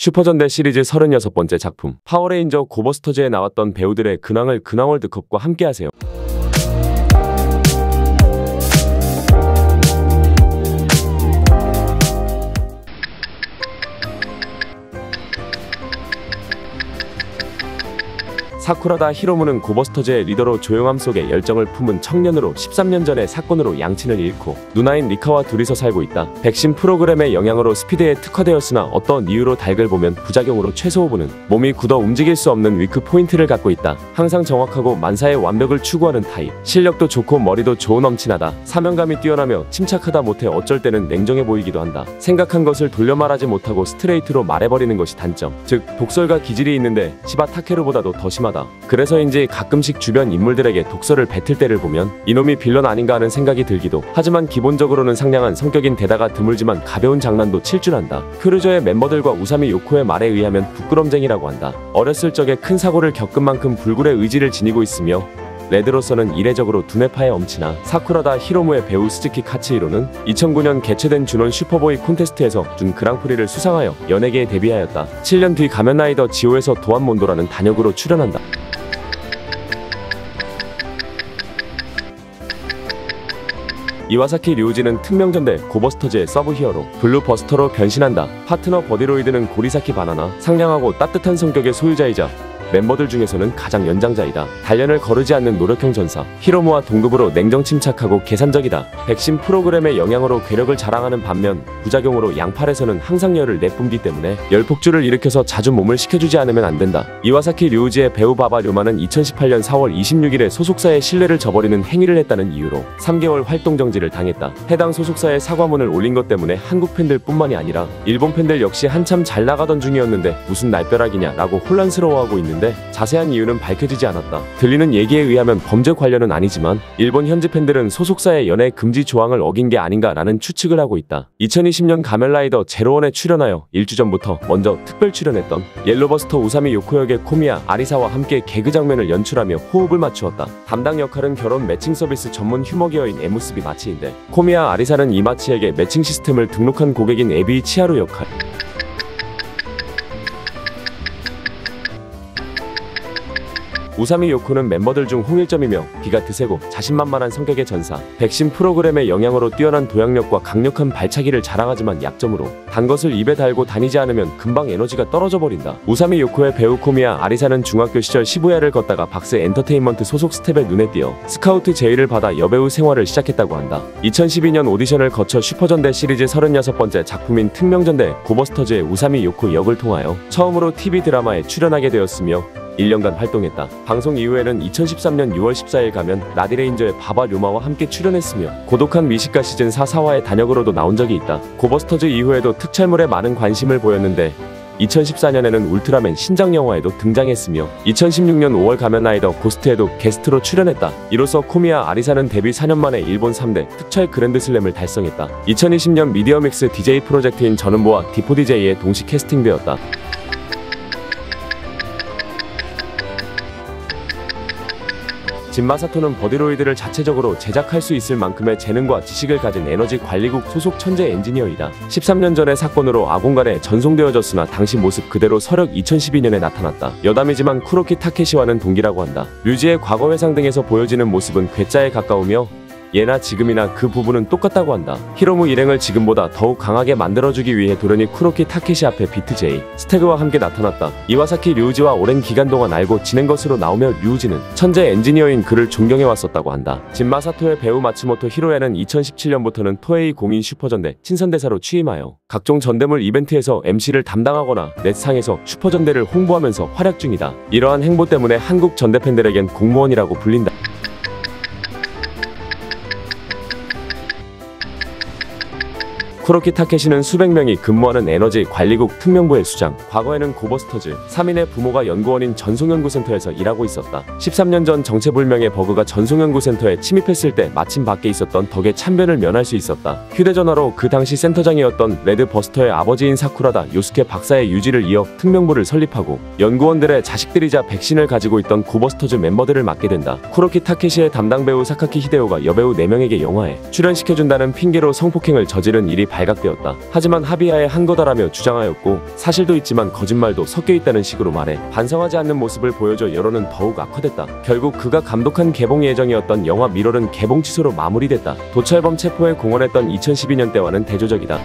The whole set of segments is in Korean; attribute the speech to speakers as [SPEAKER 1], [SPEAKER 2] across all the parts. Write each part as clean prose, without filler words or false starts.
[SPEAKER 1] 슈퍼전대 시리즈 36번째 작품 파워레인저 고버스터즈에 나왔던 배우들의 근황을 근황월드컵과 함께하세요. 사쿠라다 히로무는 고버스터즈의 리더로 조용함 속에 열정을 품은 청년으로 13년 전에 사건으로 양친을 잃고 누나인 리카와 둘이서 살고 있다. 백신 프로그램의 영향으로 스피드에 특화되었으나 어떤 이유로 닭을 보면 부작용으로 최소 5분은 몸이 굳어 움직일 수 없는 위크 포인트를 갖고 있다. 항상 정확하고 만사의 완벽을 추구하는 타입. 실력도 좋고 머리도 좋은 엄친하다. 사명감이 뛰어나며 침착하다 못해 어쩔 때는 냉정해 보이기도 한다. 생각한 것을 돌려 말하지 못하고 스트레이트로 말해버리는 것이 단점. 즉 독설과 기질이 있는데 시바 타케루보다도 더 심하다. 그래서인지 가끔씩 주변 인물들에게 독설을 뱉을 때를 보면 이놈이 빌런 아닌가 하는 생각이 들기도 하지만 기본적으로는 상냥한 성격인 데다가 드물지만 가벼운 장난도 칠 줄 안다. 크루저의 멤버들과 우사미 요코의 말에 의하면 부끄럼쟁이라고 한다. 어렸을 적에 큰 사고를 겪은 만큼 불굴의 의지를 지니고 있으며 레드로서는 이례적으로 두뇌파의 엄친아. 사쿠라다 히로무의 배우 스즈키 카츠히로는 2009년 개최된 주논 슈퍼보이 콘테스트에서 준 그랑프리를 수상하여 연예계에 데뷔하였다. 7년 뒤 가면라이더 지오에서 도안몬도라는 단역으로 출연한다. 이와사키 류우지는 특명전대 고버스터즈의 서브 히어로 블루버스터로 변신한다. 파트너 버디로이드는 고리사키 바나나. 상냥하고 따뜻한 성격의 소유자이자 멤버들 중에서는 가장 연장자이다. 단련을 거르지 않는 노력형 전사. 히로무와 동급으로 냉정 침착하고 계산적이다. 백신 프로그램의 영향으로 괴력을 자랑하는 반면 부작용으로 양팔에서는 항상 열을 내뿜기 때문에 열폭주를 일으켜서 자주 몸을 식혀주지 않으면 안 된다. 이와사키 류우지의 배우 바바 료마는 2018년 4월 26일에 소속사의 신뢰를 저버리는 행위를 했다는 이유로 3개월 활동 정지를 당했다. 해당 소속사에 사과문을 올린 것 때문에 한국 팬들 뿐만이 아니라 일본 팬들 역시 한참 잘 나가던 중이었는데 무슨 날벼락이냐 라고 혼란스러워하고 있는데 자세한 이유는 밝혀지지 않았다. 들리는 얘기에 의하면 범죄 관련은 아니지만 일본 현지 팬들은 소속사의 연애 금지 조항을 어긴 게 아닌가라는 추측을 하고 있다. 2020년 가면라이더 제로원에 출연하여 1주 전부터 먼저 특별 출연했던 옐로버스터 우사미 요코 역의 코미야 아리사와 함께 개그 장면을 연출하며 호흡을 맞추었다. 담당 역할은 결혼 매칭 서비스 전문 휴머기어인 에무스비 마치인데 코미야 아리사는 이 마치에게 매칭 시스템을 등록한 고객인 에비 치하루 역할. 우사미 요코는 멤버들 중 홍일점이며 기가 드세고 자신만만한 성격의 전사. 백신 프로그램의 영향으로 뛰어난 도약력과 강력한 발차기를 자랑하지만 약점으로 단 것을 입에 달고 다니지 않으면 금방 에너지가 떨어져 버린다. 우사미 요코의 배우 코미야 아리사는 중학교 시절 시부야를 걷다가 박스 엔터테인먼트 소속 스텝의 눈에 띄어 스카우트 제의를 받아 여배우 생활을 시작했다고 한다. 2012년 오디션을 거쳐 슈퍼전대 시리즈 36번째 작품인 특명전대 고버스터즈의 우사미 요코 역을 통하여 처음으로 TV 드라마에 출연하게 되었으며 1년간 활동했다. 방송 이후에는 2013년 6월 14일 가면 라디레인저의 바바 료마와 함께 출연했으며 고독한 미식가 시즌 4 4화의 단역으로도 나온 적이 있다. 고버스터즈 이후에도 특촬물에 많은 관심을 보였는데 2014년에는 울트라맨 신작 영화에도 등장했으며 2016년 5월 가면라이더 고스트에도 게스트로 출연했다. 이로써 코미야 아리사는 데뷔 4년 만에 일본 3대 특촬 그랜드슬램을 달성했다. 2020년 미디어믹스 DJ 프로젝트인 전은보와 D4DJ에 동시 캐스팅되었다. 진마사토는 버디로이드를 자체적으로 제작할 수 있을 만큼의 재능과 지식을 가진 에너지 관리국 소속 천재 엔지니어이다. 13년 전의 사건으로 아공간에 전송되어졌으나 당시 모습 그대로 서력 2012년에 나타났다. 여담이지만 쿠로키 타케시와는 동기라고 한다. 류지의 과거 회상 등에서 보여지는 모습은 괴짜에 가까우며 예나 지금이나 그 부분은 똑같다고 한다. 히로무 일행을 지금보다 더욱 강하게 만들어주기 위해 도련이 쿠로키 타케시 앞에 비트-제이, 스태그와 함께 나타났다. 이와사키 류우지와 오랜 기간 동안 알고 지낸 것으로 나오며 류우지는 천재 엔지니어인 그를 존경해왔었다고 한다. 진마사토의 배우 마츠모토 히로야는 2017년부터는 토에이 공인 슈퍼전대 친선대사로 취임하여 각종 전대물 이벤트에서 MC를 담당하거나 넷상에서 슈퍼전대를 홍보하면서 활약 중이다. 이러한 행보 때문에 한국 전대 팬들에겐 공무원이라고 불린다. 쿠로키 타케시는 수백 명이 근무하는 에너지 관리국 특명부의 수장. 과거에는 고버스터즈 3인의 부모가 연구원인 전송연구센터에서 일하고 있었다. 13년 전 정체불명의 버그가 전송연구센터에 침입했을 때 마침 밖에 있었던 덕에 참변을 면할 수 있었다. 휴대전화로 그 당시 센터장이었던 레드버스터의 아버지인 사쿠라다 요스케 박사의 유지를 이어 특명부를 설립하고 연구원들의 자식들이자 백신을 가지고 있던 고버스터즈 멤버들을 맡게 된다. 쿠로키 타케시의 담당 배우 사카키 히데오가 여배우 4명에게 영화에 출연시켜준다는 핑계로 성폭행을 저지른 일이 발각되었다. 하지만 합의하에 한 거다라며 주장하였고 사실도 있지만 거짓말도 섞여 있다는 식으로 말해 반성하지 않는 모습을 보여줘 여론은 더욱 악화됐다. 결국 그가 감독한 개봉 예정이었던 영화 미럴은 개봉 취소로 마무리됐다. 도철범 체포에 공헌했던 2012년 때와는 대조적이다.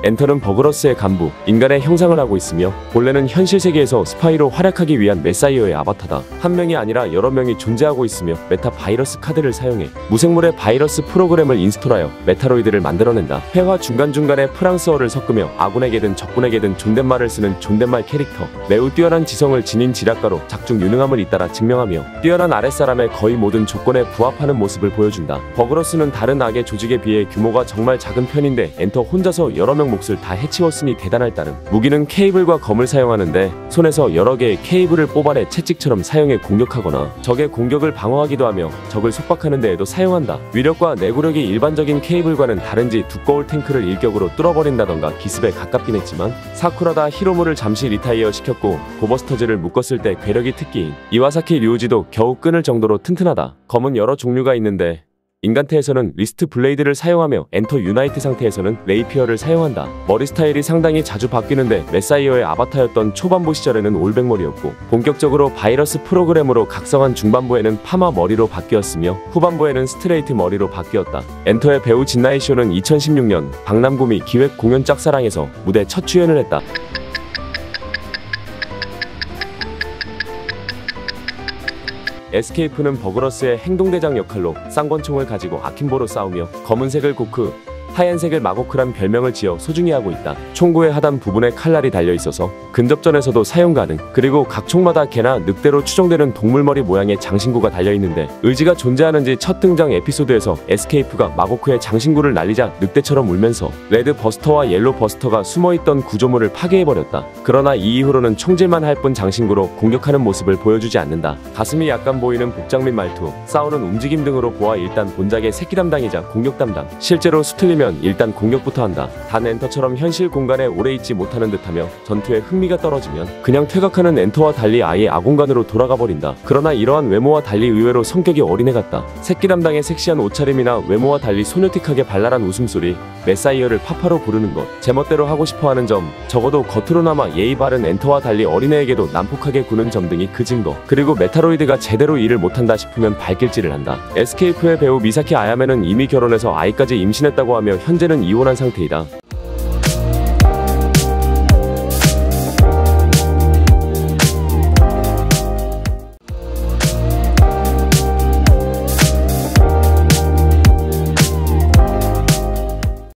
[SPEAKER 1] 엔터는 버그러스의 간부, 인간의 형상을 하고 있으며 본래는 현실 세계에서 스파이로 활약하기 위한 메사이어의 아바타다. 한 명이 아니라 여러 명이 존재하고 있으며 메타 바이러스 카드를 사용해 무생물의 바이러스 프로그램을 인스톨하여 메타로이드를 만들어낸다. 회화 중간중간에 프랑스어를 섞으며 아군에게든 적군에게든 존댓말을 쓰는 존댓말 캐릭터. 매우 뛰어난 지성을 지닌 지략가로 작중 유능함을 잇따라 증명하며 뛰어난 아랫사람의 거의 모든 조건에 부합하는 모습을 보여준다. 버그러스는 다른 악의 조직에 비해 규모가 정말 작은 편인데 엔터 혼자서 여러 명 몫을 다 해치웠으니 대단할 따름. 무기는 케이블과 검을 사용하는데 손에서 여러 개의 케이블을 뽑아내 채찍처럼 사용해 공격하거나 적의 공격을 방어하기도 하며 적을 속박하는 데에도 사용한다. 위력과 내구력이 일반적인 케이블과는 다른지 두꺼울 탱크를 일격으로 뚫어버린다던가 기습에 가깝긴 했지만 사쿠라다 히로무를 잠시 리타이어 시켰고 고버스터즈를 묶었을 때 괴력이 특기인 이와사키 류우지도 겨우 끊을 정도로 튼튼하다. 검은 여러 종류가 있는데 인간태에서는 리스트 블레이드를 사용하며 엔터 유나이트 상태에서는 레이피어를 사용한다. 머리 스타일이 상당히 자주 바뀌는데 메사이어의 아바타였던 초반부 시절에는 올백머리였고 본격적으로 바이러스 프로그램으로 각성한 중반부에는 파마 머리로 바뀌었으며 후반부에는 스트레이트 머리로 바뀌었다. 엔터의 배우 진나이쇼는 2016년 박남구미 기획 공연 짝사랑에서 무대 첫 출연을 했다. 에스케이프는 버그러스의 행동대장 역할로 쌍권총을 가지고 아킨보로 싸우며 검은색을 고크, 하얀색을 마고크란 별명을 지어 소중히 하고 있다. 총구의 하단 부분에 칼날이 달려있어서 근접전에서도 사용 가능. 그리고 각 총마다 개나 늑대로 추정되는 동물머리 모양의 장신구가 달려있는데 의지가 존재하는지 첫 등장 에피소드에서 에스케이프가 마고크의 장신구를 날리자 늑대처럼 울면서 레드 버스터와 옐로 버스터가 숨어있던 구조물을 파괴해버렸다. 그러나 이 이후로는 총질만 할 뿐 장신구로 공격하는 모습을 보여주지 않는다. 가슴이 약간 보이는 복장 및 말투, 싸우는 움직임 등으로 보아 일단 본작의 새끼 담당이자 공격 담당. 실제로 수틀리면 일단 공격부터 한다. 단 엔터처럼 현실 공간에 오래 있지 못하는 듯하며 전투에 흥미가 떨어지면 그냥 퇴각하는 엔터와 달리 아예 아공간으로 돌아가 버린다. 그러나 이러한 외모와 달리 의외로 성격이 어린애 같다. 새끼 담당의 섹시한 옷차림이나 외모와 달리 소녀틱하게 발랄한 웃음소리, 메사이어를 파파로 부르는 것, 제멋대로 하고 싶어하는 점, 적어도 겉으로나마 예의 바른 엔터와 달리 어린애에게도 난폭하게 구는 점 등이 그 증거. 그리고 메타로이드가 제대로 일을 못한다 싶으면 발길질을 한다. 에스케이프의 배우 미사키 아야메는 이미 결혼해서 아이까지 임신했다고 하며 현재는 이혼한 상태이다.